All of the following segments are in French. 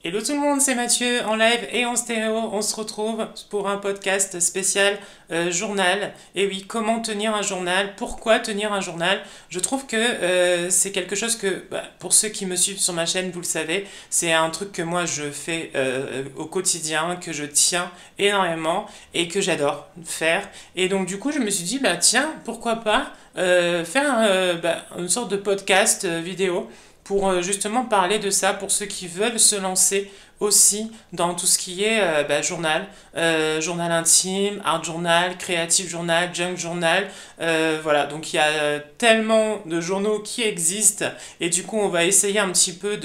Hello tout le monde, c'est Mathieu en live et en stéréo. On se retrouve pour un podcast spécial journal. Et oui, comment tenir un journal? Pourquoi tenir un journal? Je trouve que c'est quelque chose que, pour ceux qui me suivent sur ma chaîne, vous le savez, c'est un truc que moi je fais au quotidien, que je tiens énormément et que j'adore faire. Et donc du coup, je me suis dit, tiens, pourquoi pas faire une sorte de podcast vidéo pour justement parler de ça, pour ceux qui veulent se lancer aussi dans tout ce qui est journal, journal intime, art journal, creative journal, junk journal. Voilà, donc il y a tellement de journaux qui existent et du coup on va essayer un petit peu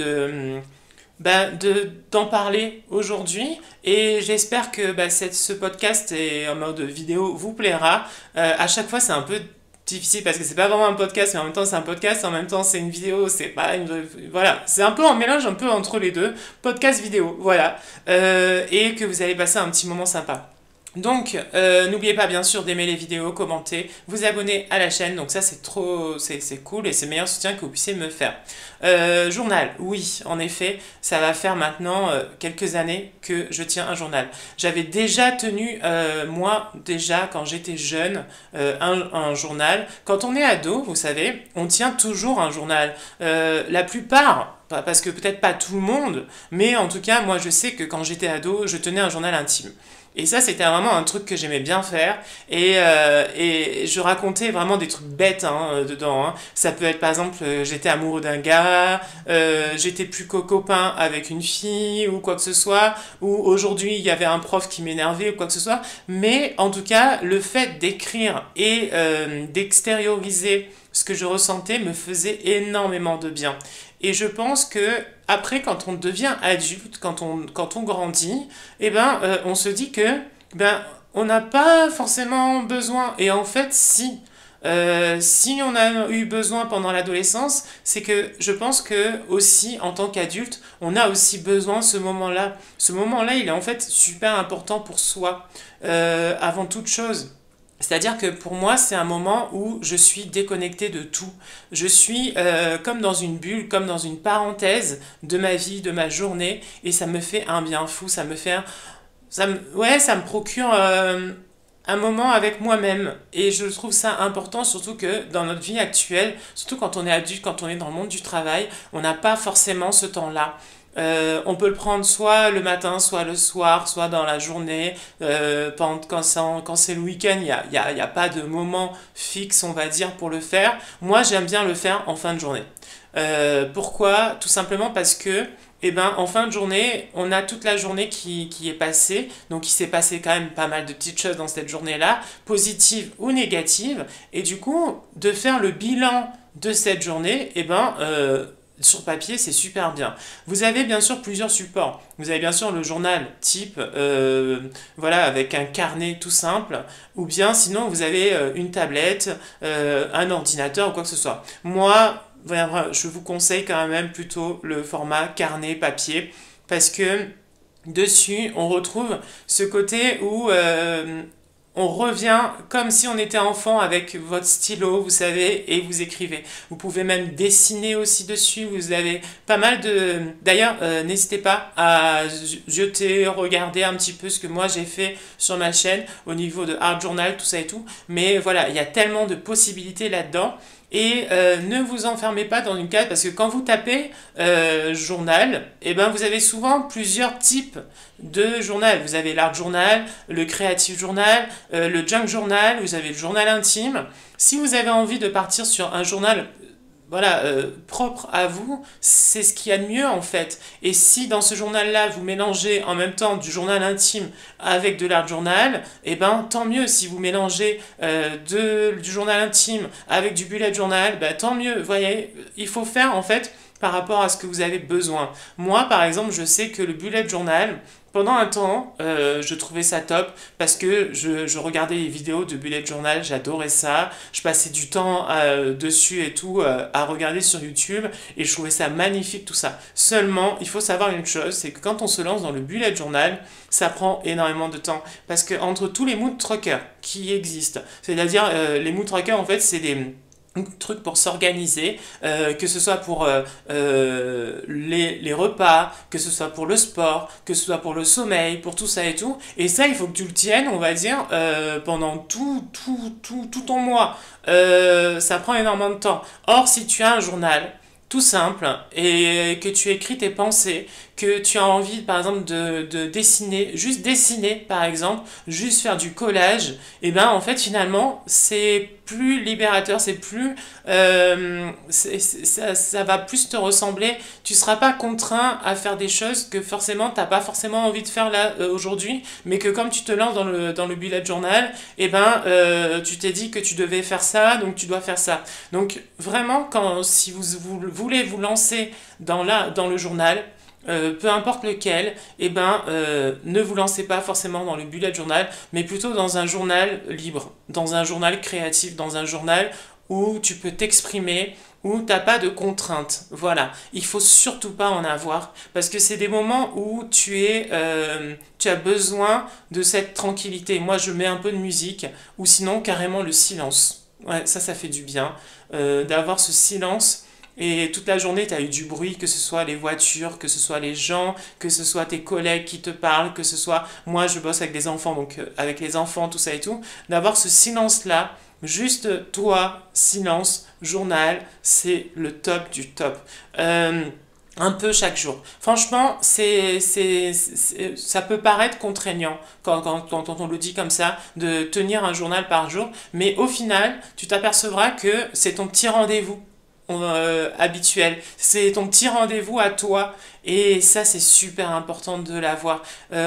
d'en parler aujourd'hui et j'espère que ce podcast et en mode vidéo vous plaira. À chaque fois c'est un peu difficile parce que c'est pas vraiment un podcast mais en même temps c'est un podcast, en même temps c'est une vidéo, c'est pas une... Voilà, c'est un peu en mélange un peu entre les deux, podcast vidéo, voilà. Et que vous allez passer un petit moment sympa. Donc, n'oubliez pas bien sûr d'aimer les vidéos, commenter, vous abonner à la chaîne. Donc ça, c'est cool et c'est le meilleur soutien que vous puissiez me faire. Journal, oui, en effet, ça va faire maintenant quelques années que je tiens un journal. J'avais déjà tenu, moi, déjà quand j'étais jeune, un journal. Quand on est ado, vous savez, on tient toujours un journal. La plupart, parce que peut-être pas tout le monde, mais en tout cas, moi je sais que quand j'étais ado, je tenais un journal intime. Et ça, c'était vraiment un truc que j'aimais bien faire. Et je racontais vraiment des trucs bêtes dedans. Hein. Ça peut être, par exemple, j'étais amoureux d'un gars, j'étais plus copain avec une fille ou quoi que ce soit, ou aujourd'hui, il y avait un prof qui m'énervait ou quoi que ce soit. Mais en tout cas, le fait d'écrire et d'extérioriser ce que je ressentais me faisait énormément de bien. Et je pense que après, quand on devient adulte, quand on grandit, on se dit que on n'a pas forcément besoin. Et en fait, si. Si on a eu besoin pendant l'adolescence, c'est que je pense que aussi en tant qu'adulte, on a aussi besoin de ce moment-là. Ce moment-là, il est en fait super important pour soi, avant toute chose. C'est-à-dire que pour moi, c'est un moment où je suis déconnecté de tout. Je suis comme dans une bulle, comme dans une parenthèse de ma vie, de ma journée, et ça me fait un bien fou. Ça me procure un moment avec moi-même. Et je trouve ça important, surtout que dans notre vie actuelle, surtout quand on est adulte, quand on est dans le monde du travail, on n'a pas forcément ce temps-là. On peut le prendre soit le matin, soit le soir, soit dans la journée. Quand c'est le week-end, il y a pas de moment fixe, on va dire, pour le faire. Moi, j'aime bien le faire en fin de journée. Pourquoi? Tout simplement parce que, en fin de journée, on a toute la journée qui est passée. Donc, il s'est passé quand même pas mal de petites choses dans cette journée-là, positives ou négatives. Et du coup, de faire le bilan de cette journée, sur papier, c'est super bien. Vous avez bien sûr plusieurs supports. Vous avez bien sûr le journal type, voilà, avec un carnet tout simple, ou bien sinon vous avez une tablette, un ordinateur ou quoi que ce soit. Moi, voilà, je vous conseille quand même plutôt le format carnet papier, parce que dessus, on retrouve ce côté où on revient comme si on était enfant avec votre stylo, vous savez, et vous écrivez. Vous pouvez même dessiner aussi dessus. Vous avez pas mal de... D'ailleurs, n'hésitez pas à jeter, regarder un petit peu ce que moi j'ai fait sur ma chaîne au niveau de Art Journal, tout ça et tout. Mais voilà, il y a tellement de possibilités là-dedans. Et ne vous enfermez pas dans une case parce que quand vous tapez journal, vous avez souvent plusieurs types de journal. Vous avez l'art journal, le creative journal, le junk journal, vous avez le journal intime. Si vous avez envie de partir sur un journal voilà, propre à vous, c'est ce qu'il y a de mieux en fait. Et si dans ce journal-là, vous mélangez en même temps du journal intime avec de l'art journal, tant mieux. Si vous mélangez du journal intime avec du bullet journal, tant mieux. Vous voyez, il faut faire en fait par rapport à ce que vous avez besoin. Moi, par exemple, je sais que le bullet journal, pendant un temps, je trouvais ça top parce que je regardais les vidéos de bullet journal, j'adorais ça. Je passais du temps dessus et tout à regarder sur YouTube et je trouvais ça magnifique tout ça. Seulement, il faut savoir une chose, c'est que quand on se lance dans le bullet journal, ça prend énormément de temps parce que entre tous les mood trackers qui existent, c'est-à-dire les mood trackers en fait, trucs pour s'organiser, que ce soit pour les repas, que ce soit pour le sport, que ce soit pour le sommeil, pour tout ça et tout. Et ça, il faut que tu le tiennes, on va dire, pendant tout ton mois. Ça prend énormément de temps. Or, si tu as un journal, tout simple, et que tu écris tes pensées, que tu as envie, par exemple, de dessiner, juste dessiner, par exemple, juste faire du collage, et ben en fait, finalement, c'est plus libérateur, c'est plus, ça va plus te ressembler. Tu seras pas contraint à faire des choses que forcément t'as pas forcément envie de faire là aujourd'hui, mais que comme tu te lances dans le bullet journal, et ben tu t'es dit que tu devais faire ça, donc tu dois faire ça. Donc vraiment, si vous voulez vous lancer dans le journal, peu importe lequel, eh ben, ne vous lancez pas forcément dans le bullet journal, mais plutôt dans un journal libre, dans un journal créatif, dans un journal où tu peux t'exprimer, où t'as pas de contraintes. Voilà, il faut surtout pas en avoir, parce que c'est des moments où tu as besoin de cette tranquillité. Moi, je mets un peu de musique, ou sinon carrément le silence. Ouais, ça fait du bien, d'avoir ce silence. Et toute la journée, tu as eu du bruit, que ce soit les voitures, que ce soit les gens, que ce soit tes collègues qui te parlent, que ce soit... Moi, je bosse avec des enfants, donc avec les enfants, tout ça et tout. D'avoir ce silence-là, juste toi, silence, journal, c'est le top du top. Un peu chaque jour. Franchement, ça peut paraître contraignant quand on le dit comme ça, de tenir un journal par jour, mais au final, tu t'apercevras que c'est ton petit rendez-vous habituel. C'est ton petit rendez-vous à toi. Et ça, c'est super important de l'avoir.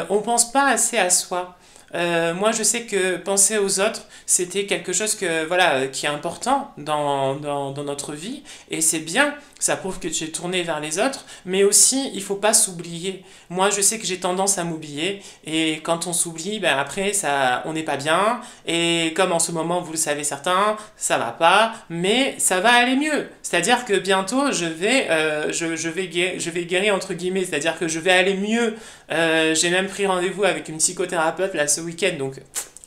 On pense pas assez à soi. Moi, je sais que penser aux autres, c'était quelque chose qui est important dans notre vie. Et c'est bien, ça prouve que tu es tourné vers les autres. Mais aussi, il faut pas s'oublier. Moi, je sais que j'ai tendance à m'oublier. Et quand on s'oublie, ben après, on n'est pas bien. Et comme en ce moment, vous le savez certains, ça va pas. Mais ça va aller mieux. C'est-à-dire que bientôt, je vais guérir entre guillemets. C'est-à-dire que je vais aller mieux. J'ai même pris rendez-vous avec une psychothérapeute là ce week-end, donc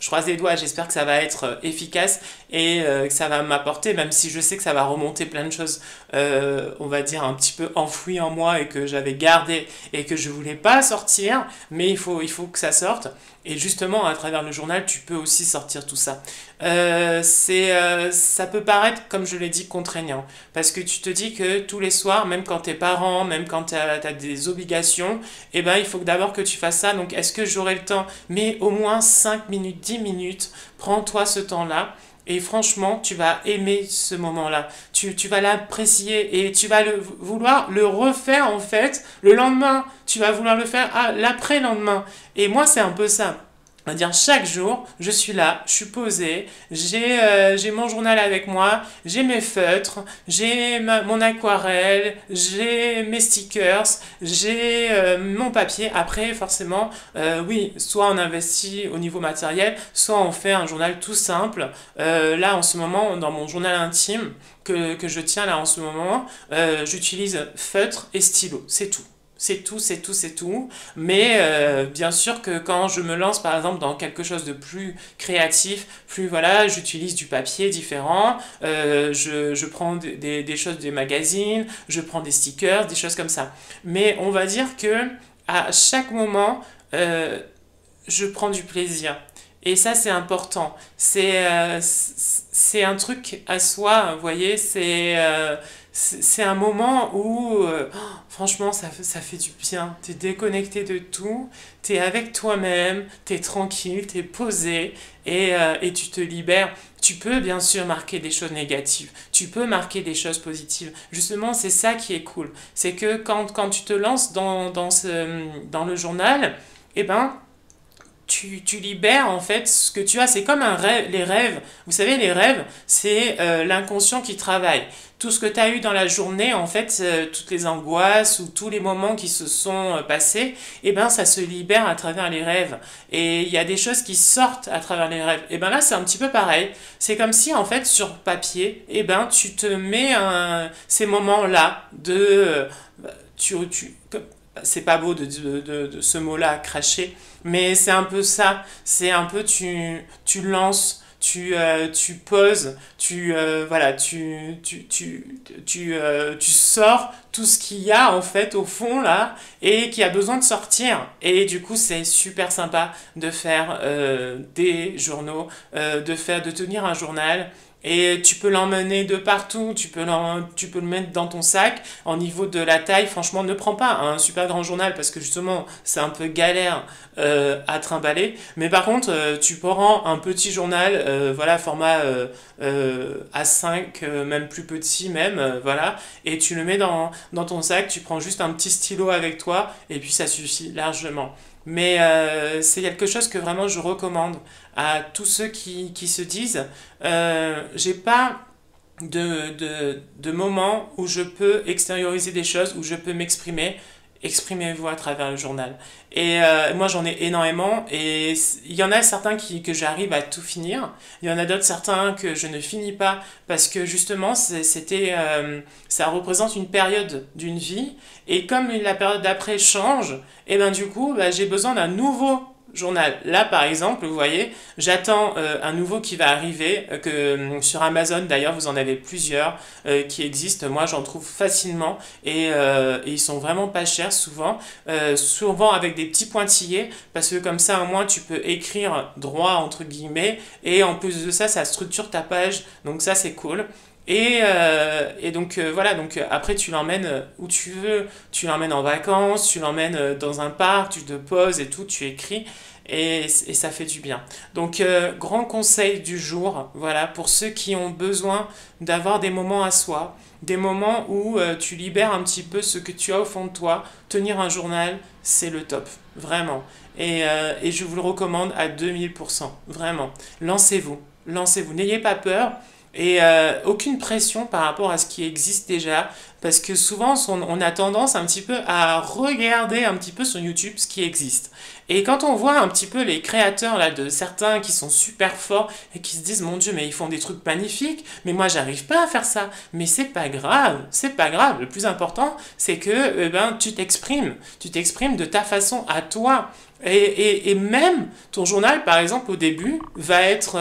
je croise les doigts, j'espère que ça va être efficace et que ça va m'apporter, même si je sais que ça va remonter plein de choses, on va dire un petit peu enfouies en moi et que j'avais gardé et que je voulais pas sortir, mais il faut que ça sorte. Et justement, à travers le journal, tu peux aussi sortir tout ça. Ça peut paraître, comme je l'ai dit, contraignant. Parce que tu te dis que tous les soirs, même quand t'es parent, même quand t'as des obligations, eh ben, il faut d'abord que tu fasses ça. Donc, est-ce que j'aurai le temps? Mais au moins 5 minutes, 10 minutes, prends-toi ce temps-là. Et franchement, tu vas aimer ce moment-là. Tu vas l'apprécier et tu vas vouloir le refaire en fait le lendemain. Tu vas vouloir le faire l'après-lendemain. Et moi, c'est un peu ça. On va dire chaque jour, je suis là, je suis posée, j'ai mon journal avec moi, j'ai mes feutres, j'ai mon aquarelle, j'ai mes stickers, j'ai mon papier. Après, forcément, oui, soit on investit au niveau matériel, soit on fait un journal tout simple. Là, en ce moment, dans mon journal intime que je tiens là en ce moment, j'utilise feutre et stylo, c'est tout. C'est tout, c'est tout, c'est tout. Mais bien sûr que quand je me lance par exemple dans quelque chose de plus créatif, plus voilà, j'utilise du papier différent, je prends des choses des magazines, je prends des stickers, des choses comme ça. Mais on va dire que à chaque moment, je prends du plaisir. Et ça, c'est important. C'est un truc à soi, vous voyez, c'est un moment où, franchement, ça fait du bien. T'es déconnecté de tout, t'es avec toi-même, t'es tranquille, t'es posé et tu te libères. Tu peux bien sûr marquer des choses négatives, tu peux marquer des choses positives. Justement, c'est ça qui est cool. C'est que quand tu te lances dans le journal, eh ben, tu libères en fait ce que tu as. C'est comme un rêve, les rêves. Vous savez, les rêves, c'est l'inconscient qui travaille. Tout ce que tu as eu dans la journée, en fait, toutes les angoisses ou tous les moments qui se sont passés, eh ben, ça se libère à travers les rêves. Et il y a des choses qui sortent à travers les rêves. Et ben là, c'est un petit peu pareil. C'est comme si, en fait, sur papier, eh ben, tu te mets ces moments-là de... c'est pas beau de ce mot-là, cracher, mais c'est un peu ça. C'est un peu, tu lances, tu poses, voilà, tu sors tout ce qu'il y a en fait au fond là et qui a besoin de sortir. Et du coup, c'est super sympa de faire des journaux, de tenir un journal. Et tu peux l'emmener de partout, tu peux le mettre dans ton sac. En niveau de la taille, franchement, ne prends pas un super grand journal parce que justement, c'est un peu galère à trimballer. Mais par contre, tu prends un petit journal, voilà, format A5, même plus petit même, voilà, et tu le mets dans ton sac, tu prends juste un petit stylo avec toi, et puis ça suffit largement. Mais c'est quelque chose que vraiment je recommande à tous ceux qui se disent j'ai pas de moment où je peux extérioriser des choses, où je peux m'exprimer. Exprimez-vous à travers le journal. Et moi j'en ai énormément et il y en a certains que j'arrive à tout finir, il y en a d'autres certains que je ne finis pas parce que justement ça représente une période d'une vie et comme la période d'après change, et ben du coup bah, j'ai besoin d'un nouveau journal. Là, par exemple, vous voyez, j'attends un nouveau qui va arriver, sur Amazon, d'ailleurs, vous en avez plusieurs qui existent. Moi, j'en trouve facilement et ils sont vraiment pas chers souvent, souvent avec des petits pointillés, parce que comme ça, au moins, tu peux écrire droit, entre guillemets, et en plus de ça, ça structure ta page, donc ça, c'est cool. Et donc voilà, donc après tu l'emmènes où tu veux, tu l'emmènes en vacances, tu l'emmènes dans un parc, tu te poses et tout, tu écris et ça fait du bien. Donc grand conseil du jour, voilà, pour ceux qui ont besoin d'avoir des moments à soi, des moments où tu libères un petit peu ce que tu as au fond de toi, tenir un journal, c'est le top, vraiment. Et je vous le recommande à 2000%, vraiment. Lancez-vous, lancez-vous, n'ayez pas peur. Et aucune pression par rapport à ce qui existe déjà, parce que souvent on a tendance un petit peu à regarder un petit peu sur YouTube ce qui existe. Et quand on voit un petit peu les créateurs là, de certains qui sont super forts et qui se disent mon Dieu mais ils font des trucs magnifiques, mais moi j'arrive pas à faire ça. Mais c'est pas grave, c'est pas grave. Le plus important c'est que ben, tu t'exprimes de ta façon à toi. Et même ton journal par exemple au début va être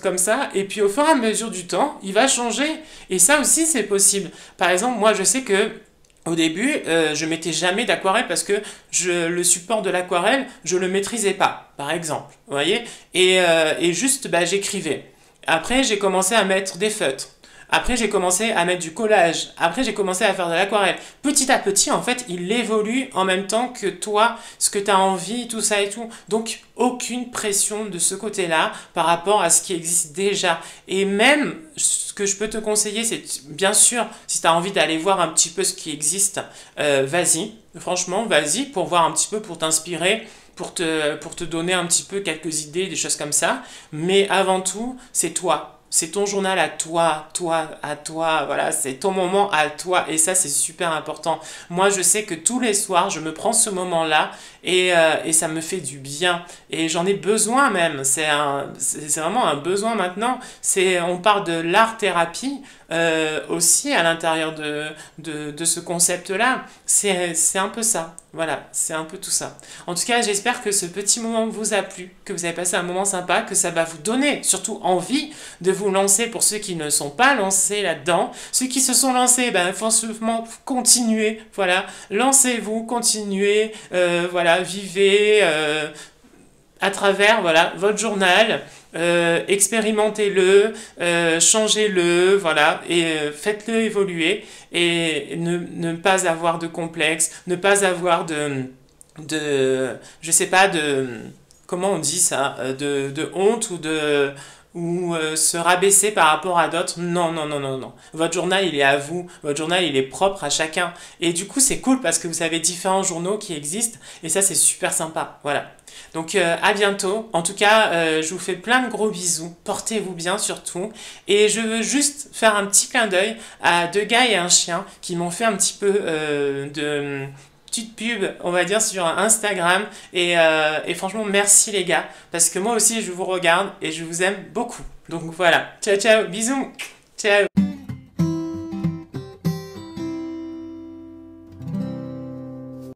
comme ça, et puis au fur et à mesure du temps, il va changer. Et ça aussi, c'est possible. Par exemple, moi, je sais que au début, je mettais jamais d'aquarelle parce que le support de l'aquarelle, je le maîtrisais pas, par exemple. Vous voyez et juste, bah, j'écrivais. Après, j'ai commencé à mettre des feutres. Après, j'ai commencé à mettre du collage. Après, j'ai commencé à faire de l'aquarelle. Petit à petit, en fait, il évolue en même temps que toi, ce que tu as envie, tout ça et tout. Donc, aucune pression de ce côté-là par rapport à ce qui existe déjà. Et même, ce que je peux te conseiller, c'est bien sûr, si tu as envie d'aller voir un petit peu ce qui existe, vas-y. Franchement, vas-y pour voir un petit peu, pour t'inspirer. Pour te donner un petit peu quelques idées, des choses comme ça. Mais avant tout, c'est toi. C'est ton journal à toi, voilà, c'est ton moment à toi et ça c'est super important. Moi je sais que tous les soirs je me prends ce moment-là et ça me fait du bien et j'en ai besoin même, c'est vraiment un besoin maintenant. On parle de l'art-thérapie aussi à l'intérieur de ce concept-là, c'est un peu ça. Voilà, c'est un peu tout ça. En tout cas, j'espère que ce petit moment vous a plu, que vous avez passé un moment sympa, que ça va vous donner surtout envie de vous lancer pour ceux qui ne sont pas lancés là-dedans. Ceux qui se sont lancés, ben, forcément, continuez, voilà. Lancez-vous, continuez, voilà, vivez à travers, voilà, votre journal. Expérimentez-le, changez-le, voilà, et faites-le évoluer et ne pas avoir de complexe, ne pas avoir je sais pas, comment on dit ça, de honte ou se rabaisser par rapport à d'autres. Non, non, non, non, non. Votre journal, il est à vous. Votre journal, il est propre à chacun. Et du coup, c'est cool parce que vous avez différents journaux qui existent. Et ça, c'est super sympa. Voilà. Donc, à bientôt. En tout cas, je vous fais plein de gros bisous. Portez-vous bien surtout. Et je veux juste faire un petit clin d'œil à deux gars et un chien qui m'ont fait un petit peu de petite pub, on va dire, sur Instagram. Et franchement, merci les gars. Parce que moi aussi, je vous regarde et je vous aime beaucoup. Donc voilà. Ciao, ciao. Bisous. Ciao.